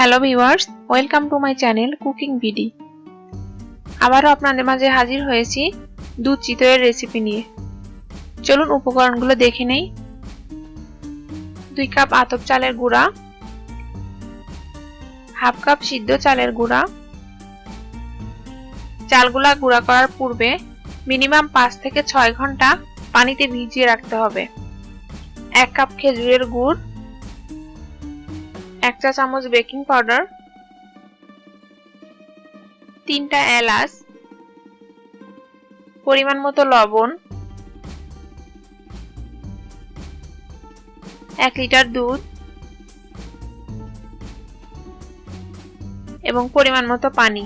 Hello viewers, welcome to my channel cooking BD. আবারও আপনাদের মাঝে হাজির হয়েছি দুধ চিতইয়ের রেসিপি নিয়ে। চলুন উপকরণগুলো দেখে নেই। 2 কাপ আতপ চালের গুঁড়া, হাফ কাপ সিদ্ধ চালের গুঁড়া। চালগুলা গুঁড়া করার পূর্বে মিনিমাম 5 থেকে 6 ঘন্টা পানিতে ভিজিয়ে রাখতে হবে। 1 কাপ খেজুরের গুড়, 1 চা চামচ বেকিং পাউডার, 3টা এলাচ, পরিমাণ মতো লবণ, 1 লিটার দুধ এবং পরিমাণ মতো পানি।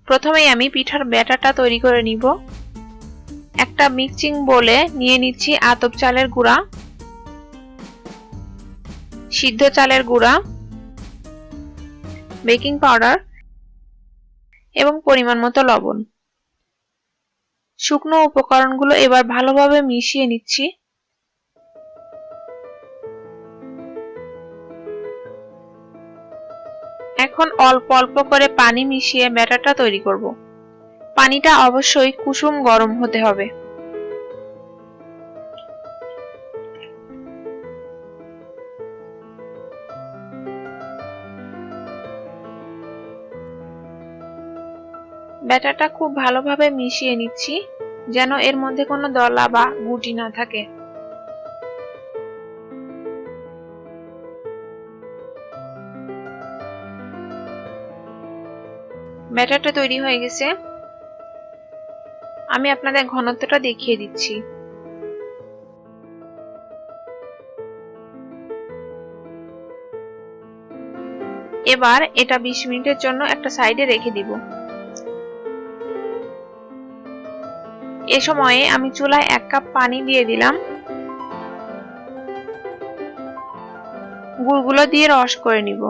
প্রথমেই আমি পিঠার ব্যাটারটা তৈরি করে নিব। একটা মিক্সিং বোলে নিয়ে নিচ্ছি আতপ চালের গুঁড়া, সিদ্ধ চালের গুঁড়া, বেকিং পাউডার এবং পরিমাণ মতো লবণ। শুকনো উপকরণগুলো এবার ভালোভাবে মিশিয়ে নিচ্ছি। এখন অল্প অল্প করে পানি মিশিয়ে ব্যাটারটা তৈরি করব। পানিটা অবশ্যই কুসুম গরম হতে হবে। ব্যাটারটা খুব ভালোভাবে মিশিয়ে নিচ্ছি যেন এর মধ্যে কোনো দলা বা গুটি না থাকে। ব্যাটারটা তৈরি হয়ে গেছে। আমি আপনাদের ঘনত্বটা দেখিয়ে দিচ্ছি। এবার এটা 20 মিনিটের জন্য একটা সাইডে রেখে দিব। এ সময়ে আমি চুলায় 1 কাপ পানি দিয়ে দিলাম। গুড়গুলো দিয়ে রস করে নিব।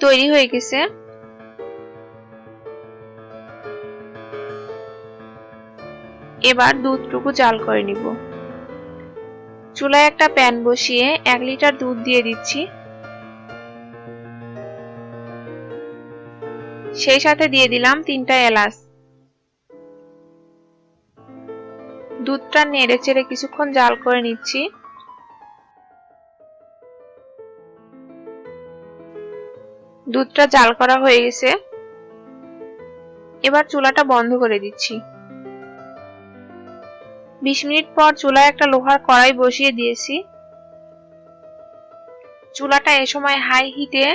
তৈরি হয়ে গেছে। এবার দুধটুকু জাল করে নিব। চুলায় একটা প্যান বসিয়ে 1 লিটার দুধ দিয়ে দিচ্ছি। সেই সাথে দিয়ে দিলাম 3টা এলাচ। দুধটা নেড়ে চেড়ে কিছুক্ষণ জাল করে নিচ্ছি। দুধটা জাল করা হয়ে গেছে। এবার চুলাটা বন্ধ করে দিচ্ছি। 20 মিনিট পর চুলায় একটা লোহার কড়াই বসিয়ে দিয়েছি। চুলাটা এ সময় হাই হিটে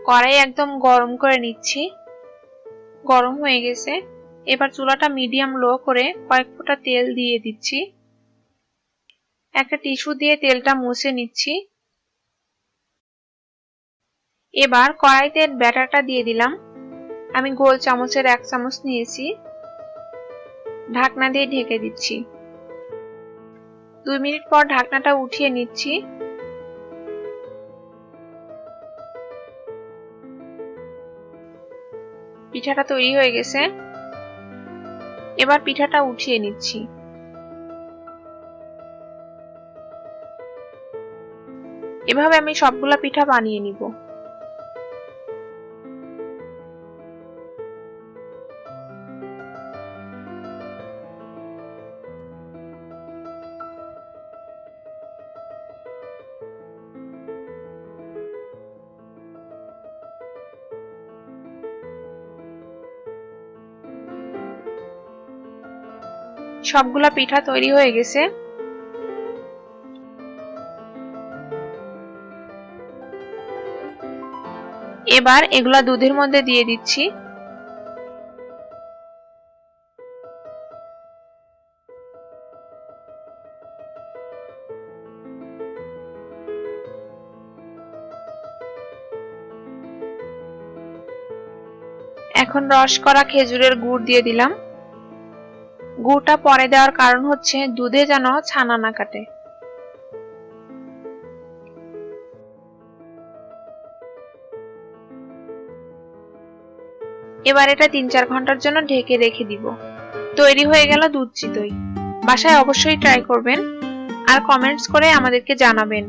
কড়াই একদম গরম করে নিচ্ছি। গরম হয়ে গেছে। এবার চুলাটা মিডিয়াম লো করে কয়েক ফোঁটা তেল দিয়ে দিচ্ছি। একটা টিস্যু দিয়ে তেলটা মুছে নিচ্ছি। এবার কড়াইতে ব্যাটারটা দিয়ে দিলাম। আমি গোল চামচের 1 চামচ নিয়েছি। ঢাকনা দিয়ে ঢেকে দিচ্ছি। 2 মিনিট পর ঢাকনাটা উঠিয়ে নিচ্ছি। পিঠাটা তৈরি হয়ে গেছে। এবার পিঠাটা উঠিয়ে নিচ্ছি। এভাবে আমি সবগুলা পিঠা বানিয়ে নিব। সবগুলা পিঠা তৈরি হয়ে গেছে। এবার এগুলা দুধের মধ্যে দিয়ে দিচ্ছি। এখন রস করা খেজুরের গুড় দিয়ে দিলাম। গুড়টা পরে দেওয়ার কারণ হচ্ছে দুধে যেন ছানা না কাটে। এবার এটা 3-4 ঘন্টার জন্য ঢেকে রেখে দিব। তৈরি হয়ে গেল দুধ চিতই। বাসায় অবশ্যই ট্রাই করবেন আর কমেন্টস করে আমাদেরকে জানাবেন।